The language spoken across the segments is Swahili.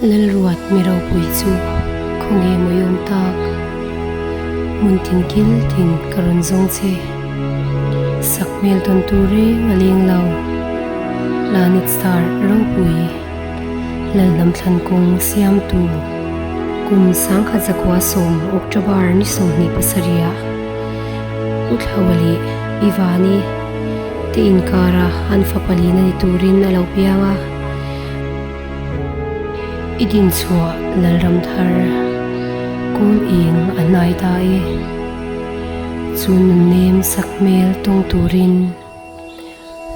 lalruat miraw pui chu khonge moyom tak muntin kil tin karun zong che sakmel ton ture ngaleng lau lanit star ro pui laldam thlan kong siam tu kum sang kha zakwa som october ni som ni pasaria uthawali ivani te inkara anfapalina ni turin alo pianga idin chua lalram thar kun ing anai tai chun nem sakmel tong turin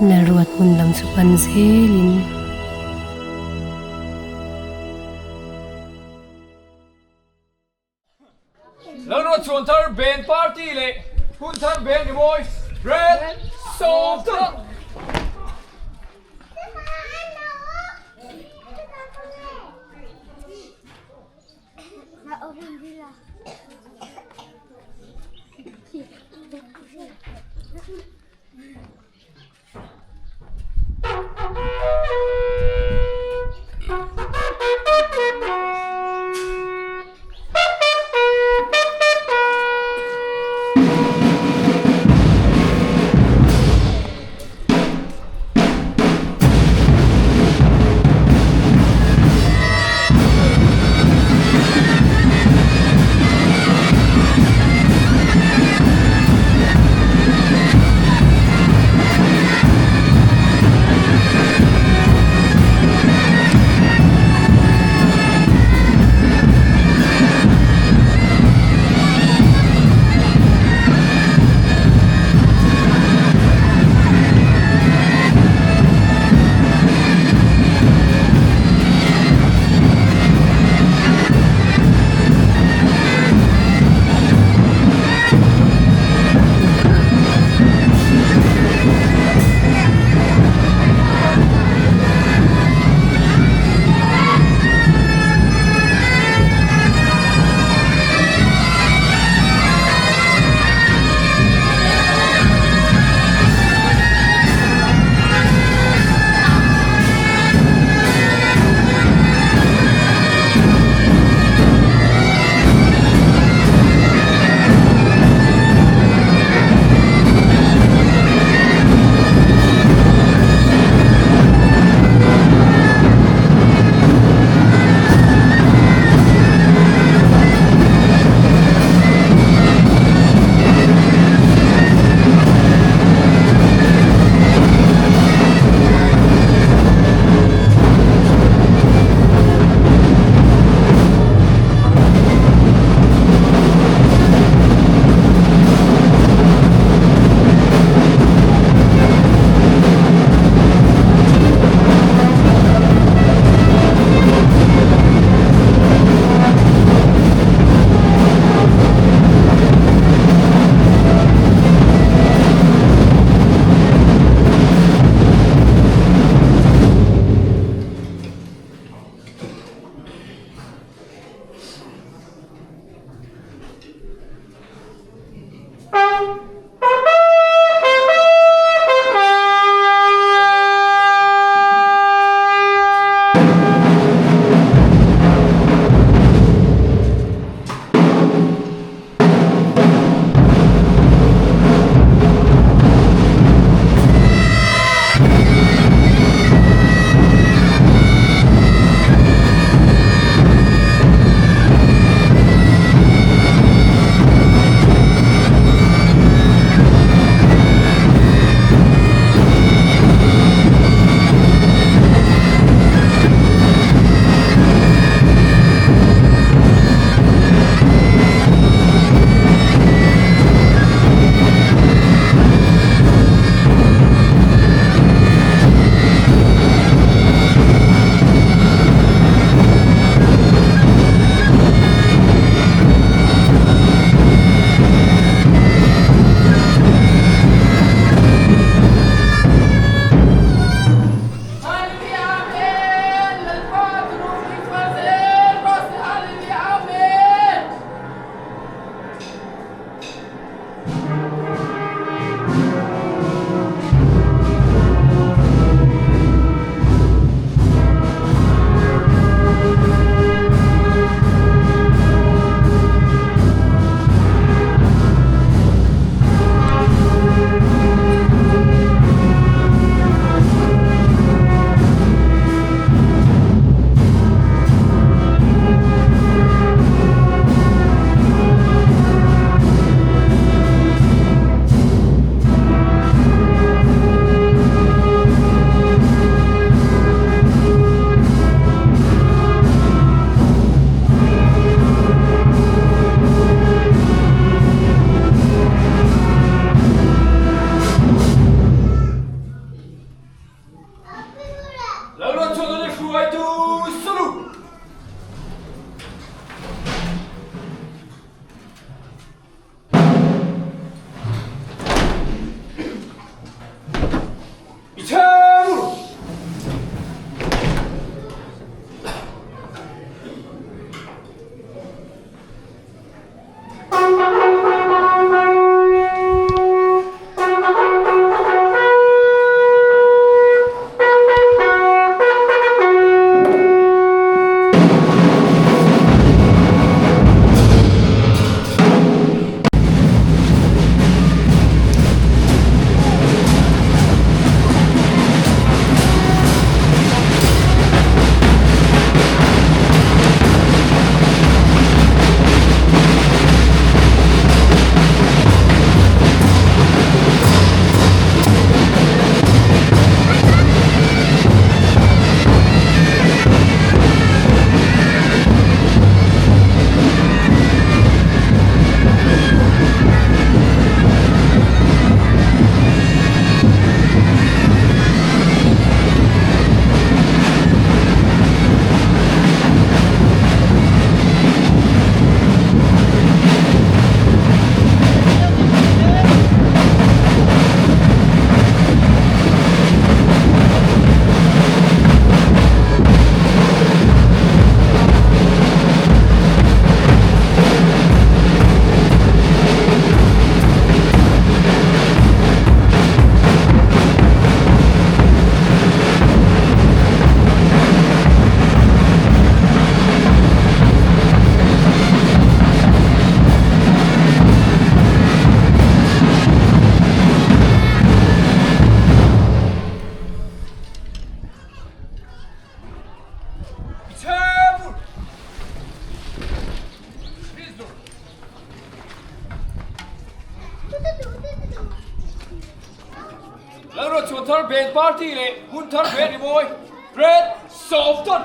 lalruat mun lam chu pan zelin lalruat chun thar ben party le hun thar ben ni boys red salt 2 salute! 이창으로! 이창으로! 리스도!แล้วรถชวนทอร์เบนปาร์ตี้เลยคุณทอร์เบนไอ้บอยเรดซอฟตัน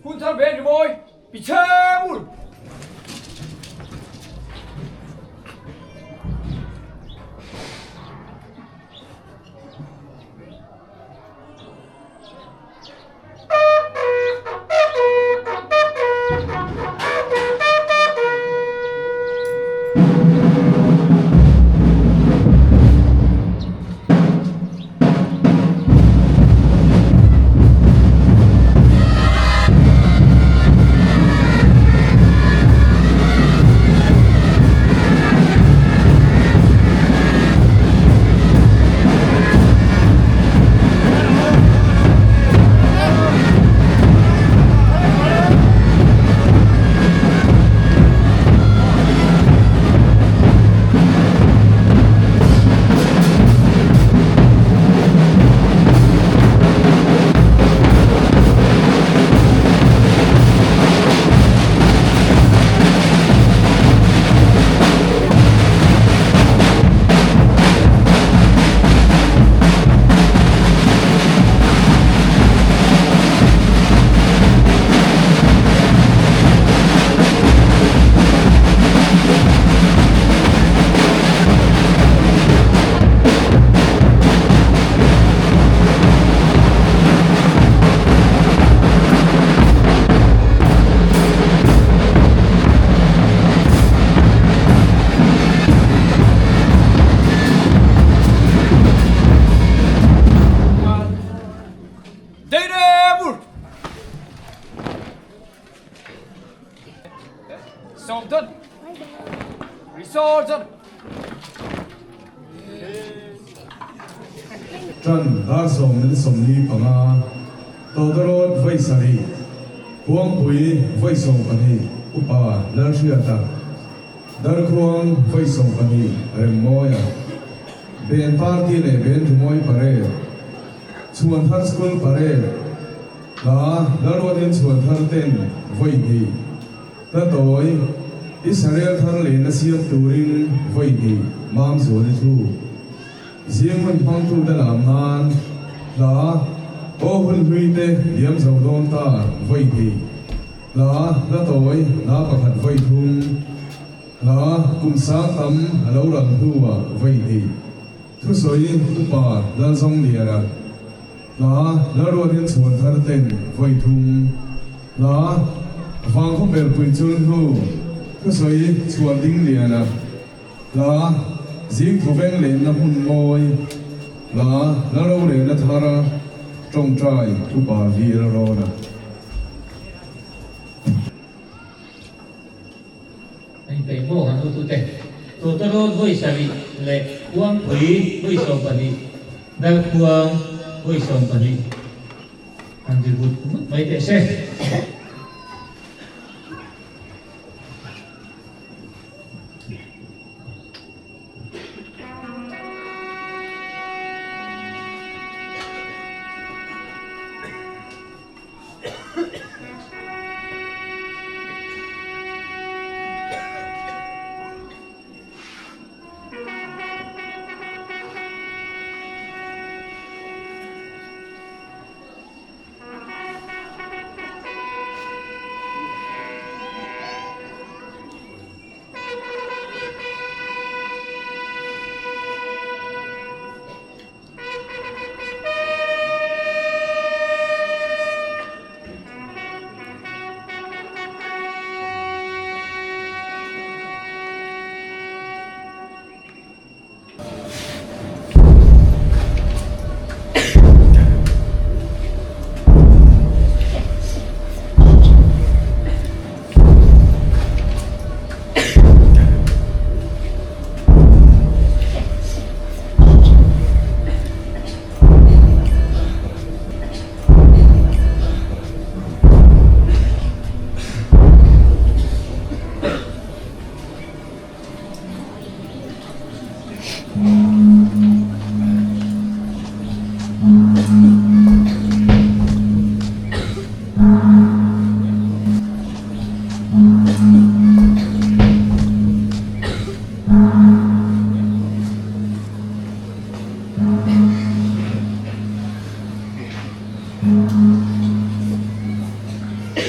คุณท่านเบนบอยปิเชมุล Dynamur! Somton! Resorton! จันดาสมนั้นสมนีปังอาตอดรอดไว้สรีพวงปุยไว้ส่งปันฮีอุปาลาเชียตาดาร์ควงไว้ส่งปันฮีเรมโมยเบนปาร์ตี้เลเบนทุมอยปาเรชวนทัสกุลปาเรลาดารวดินชวนทัรเต้นไว้ดีตาโตยอิสราเอลทัรเลนเซียตูรินไว้ดีมามสวนทูเสียงมันพังทุดลามนานลาโอหุนหุยเตเยี่ยมสาวดอนตาไว้ดีลาละโตยลาประคัดไว้ทุ่งลากุมสาตัมลาวรันทัวไว้ดีทุสอยอุปาลาซองเลียระลาละรวดินสวนทาร์เต็นไว้ทุ่งลาฟังเขาเป็นปุยจุนหูทุสอยสวนดิ้งเลียระลาจิงทเวงเลนหุ่นมอยลาเราเลนทาราจงใจอุปาลีรอนะไอ้เป็นโม่กันตัวเต็มตัวตลอดไว้สวีเล็กพวงผีไว้ส่งปนิดาวพวงไว้ส่งปนิอันที่บุตรไม่ได้เสร็จ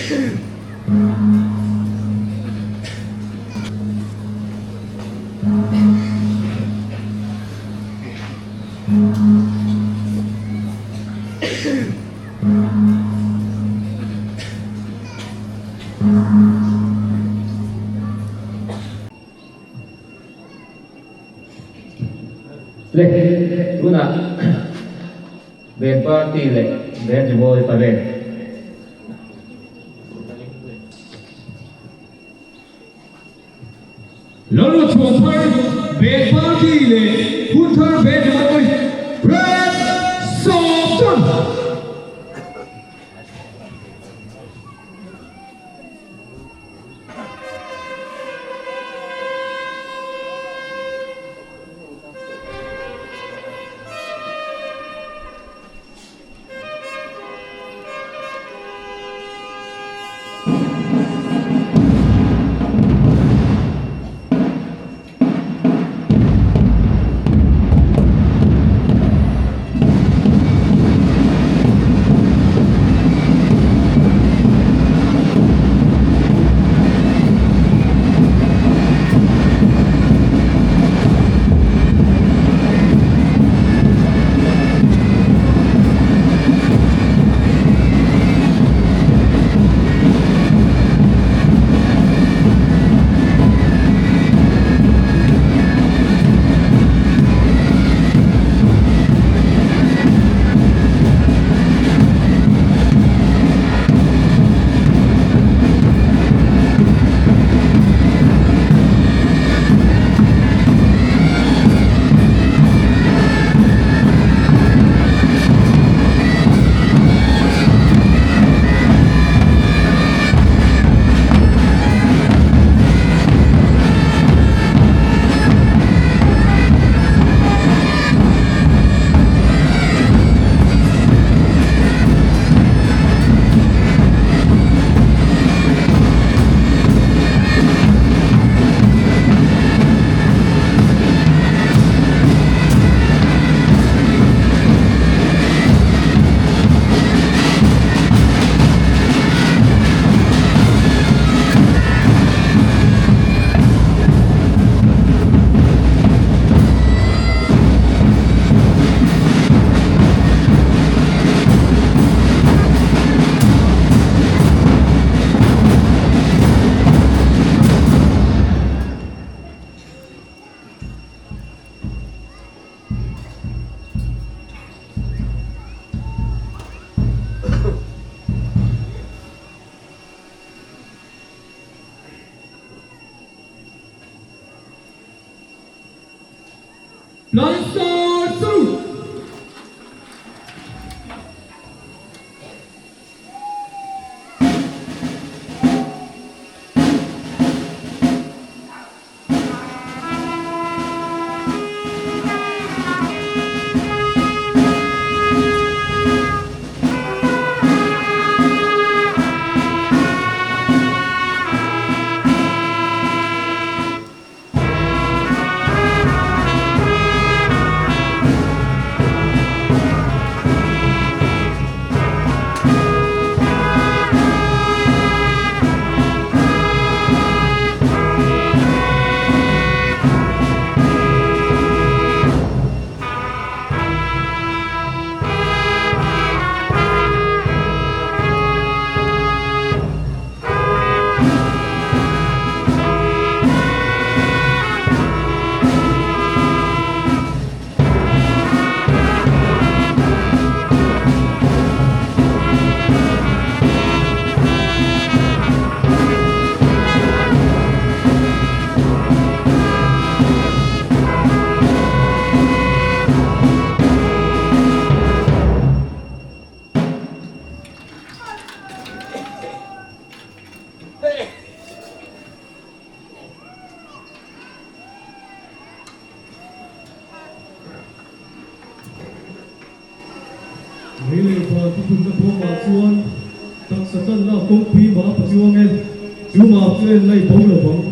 Le, una ben party le, ben boy pa ben. Lolo Chontar Ben Party le Hunter Ben Boy Red Song. Non-star through. Mấy lời và các phương các phương mà chuan các sản dân là công phí mà phải chuan nghe chú mà chuan lấy bóng là bóng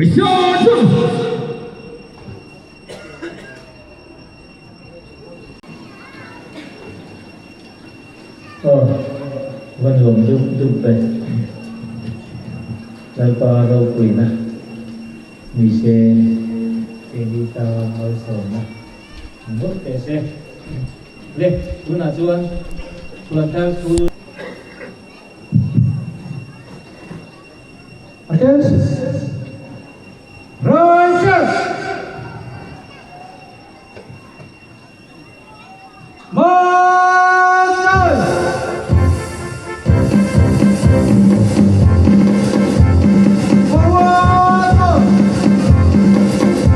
วันหลงดุไปแล้วก็เราคุยนะมีเชนดีตาเอาสอนนะหมดแต่เสเลยคุณอาจวนท่าคุณ Attention! Rangers! March! Forward!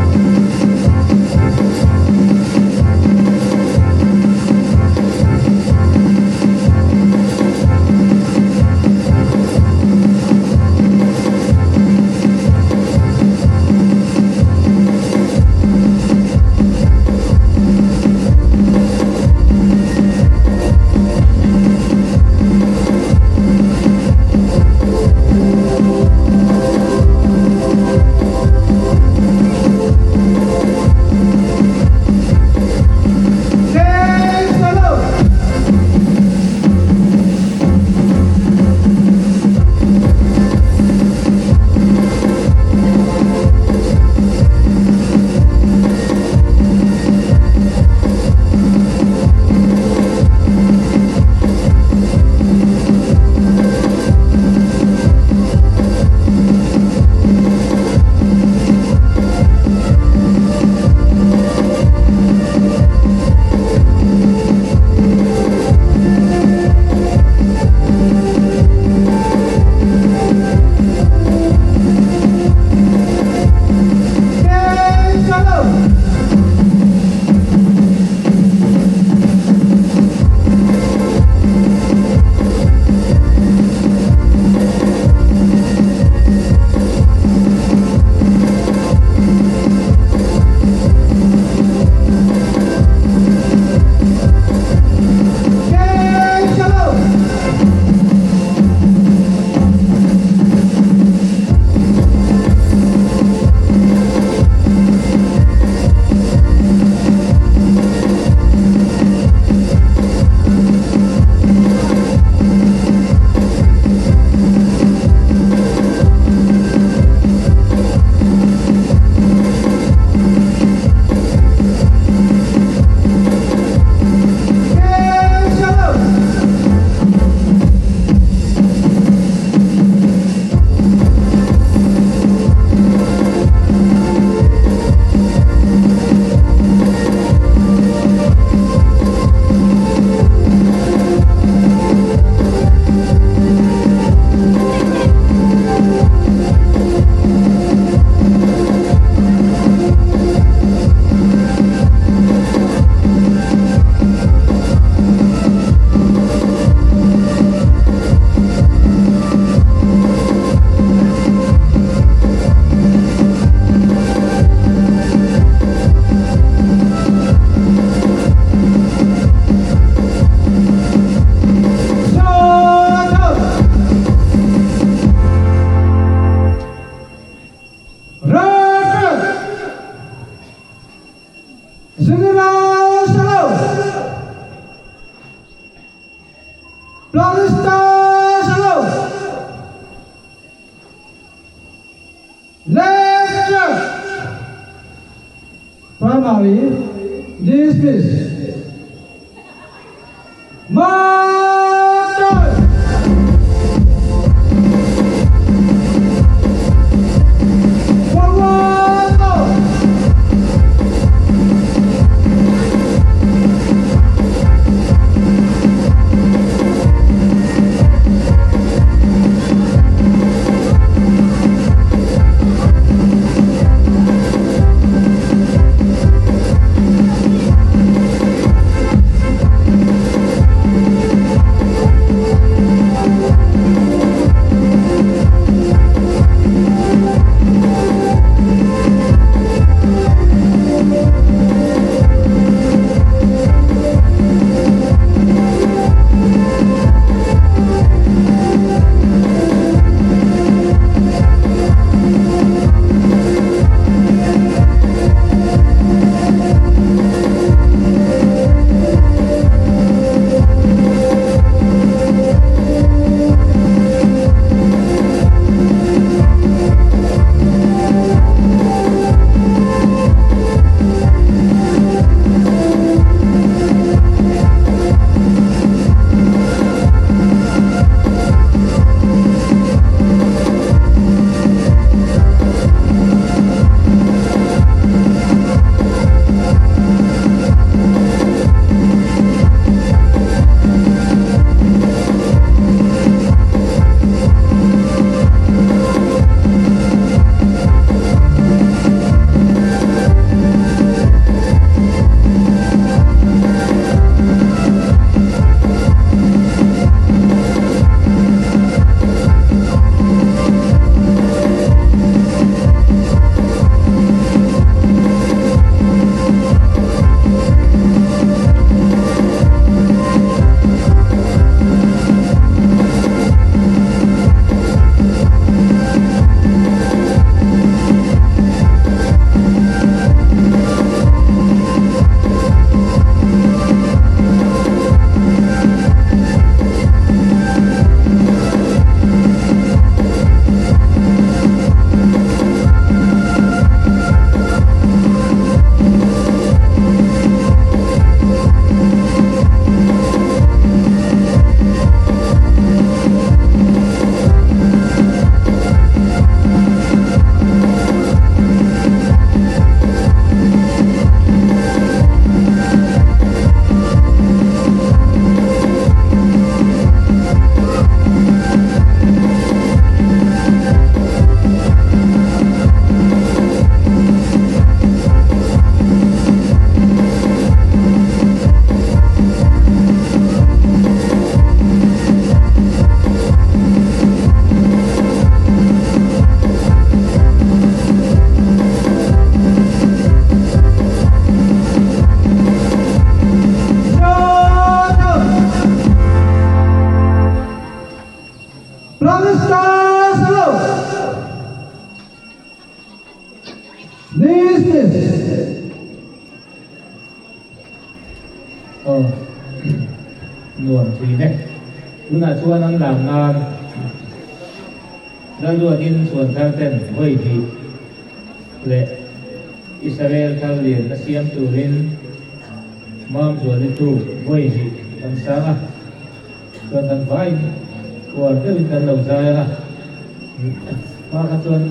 Primary dismiss. March! Forward! วงทีเนี่ยคุณอาชวนนั้นหลังงานแล้วด้วยดินส่วนทางเต้นไว้ที่และอิสราเอลทางเรียนนักเสียมตูรินมามส่วนที่ตู้ไว้ที่กันสร้างส่วนทางไฟส่วนที่เป็นกันเหล่าใจนะมากันส่วน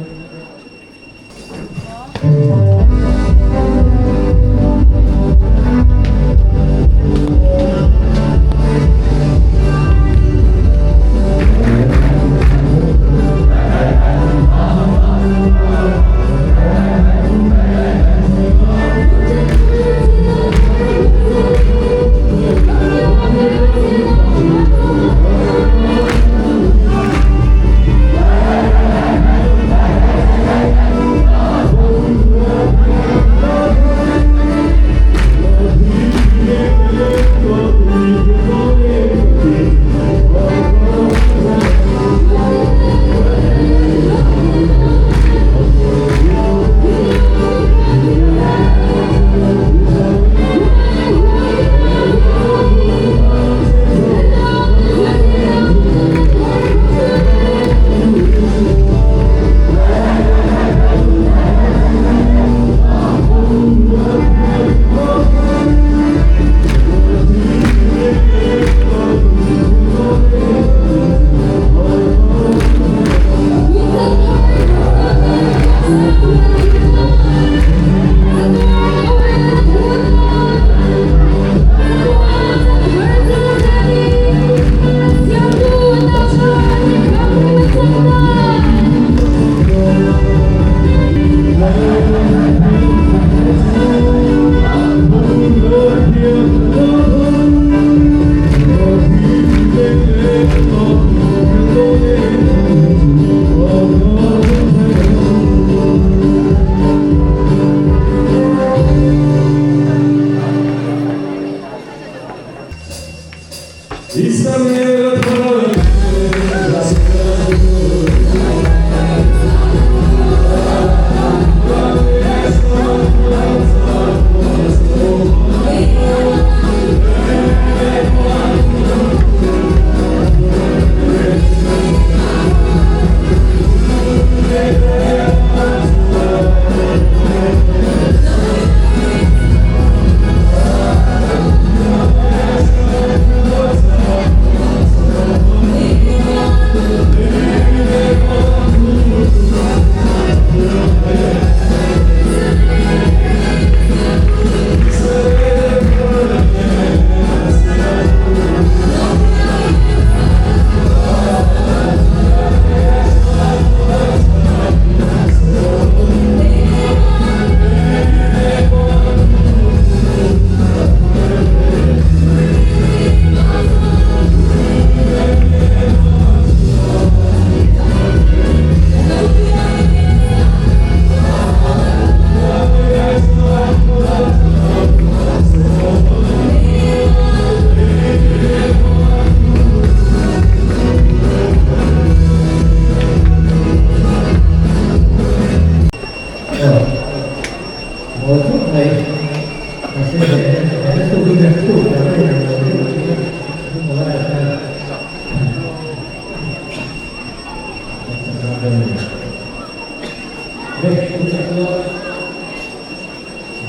Hãy subscribe cho kênh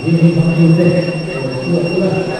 Ghiền Mì Gõ để không bỏ lỡ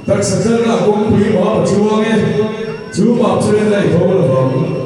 thật sự rất là cũng quý hóa của chú ông ấy chú bảo cho nên đây thôi là vâng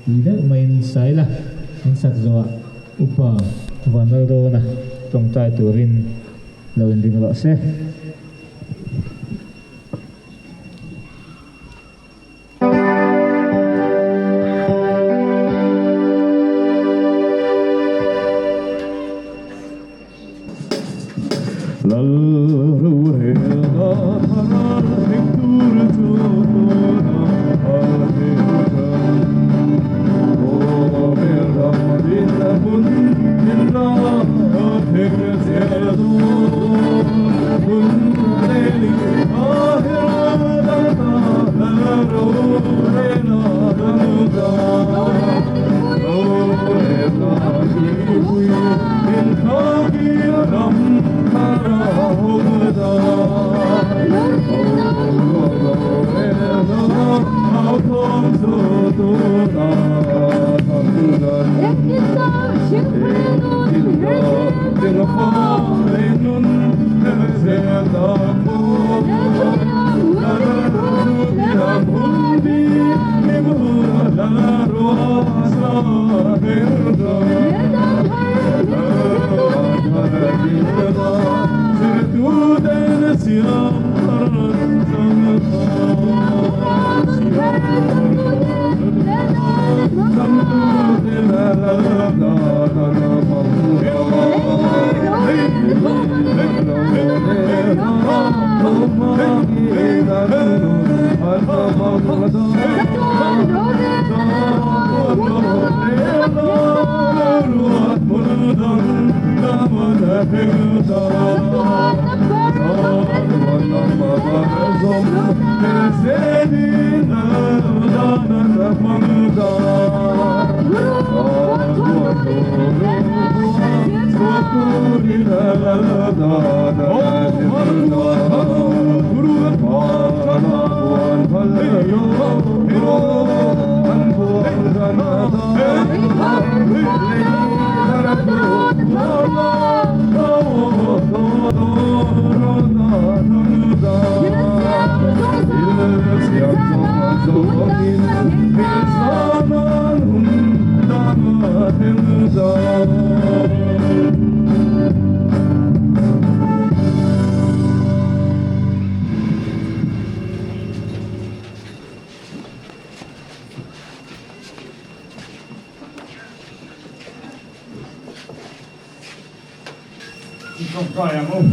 ida main sai la in sak zo upa vanal do na tong tai turin lo ding lo se trong cài ông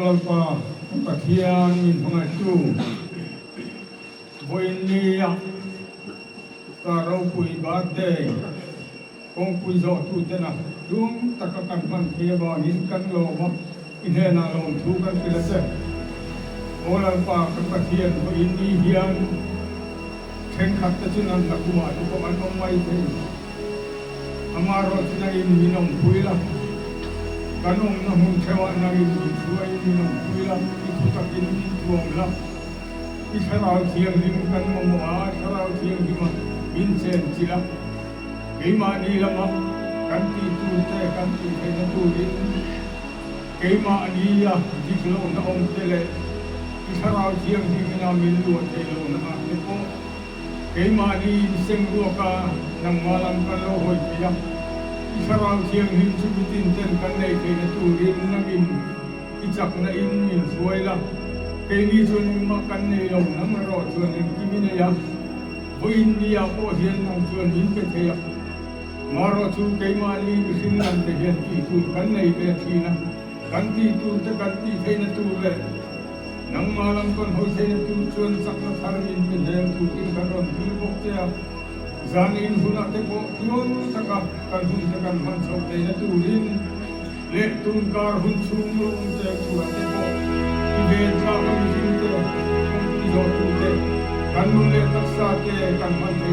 lần qua ông ta thiên nhìn phong ai tu voi ni ta rau pui ba de kong pui zo tu te na dung ta ka kan pan kia ba hin kan lo ma in he na lo thu kan pila se lần qua ông ta thiên voi ni hian khen khat ta chunan la kuma tu ko man ông mai the amaro tina in minong pui la kanong na hun thewa na in suai minong pui la itu takin tuang la isarau siang lim kan mo a sarau siang lim Vincent sila keima ni lama kanti tu te kanti te na tu din keima ni ya diklo na om tele isarau siang lim na milu te lo na te ko keima ni seng ka nang malam kan lo hoi ya isarau siang lim subitin ten kan nei te na tu din na im ichak na in min suai la kay ni chuan makan nei lo na maro chuan kimina ya buin niya po hian nang chuan hin pe theya maro chu kay mali bisin nan te hian ti tu kan nei pe thina kan ti tu te kan ti theina tu le nang malam kon hoi theina tu chuan sak na thar min pe hel tu tin kan ron ti bok te zan in huna te po tuan taka kan hun te kan man chok te na tu rin le tun kar hun chung lo te tu te po event la kami sinte kung izo tu te kanun le taksa te kan man te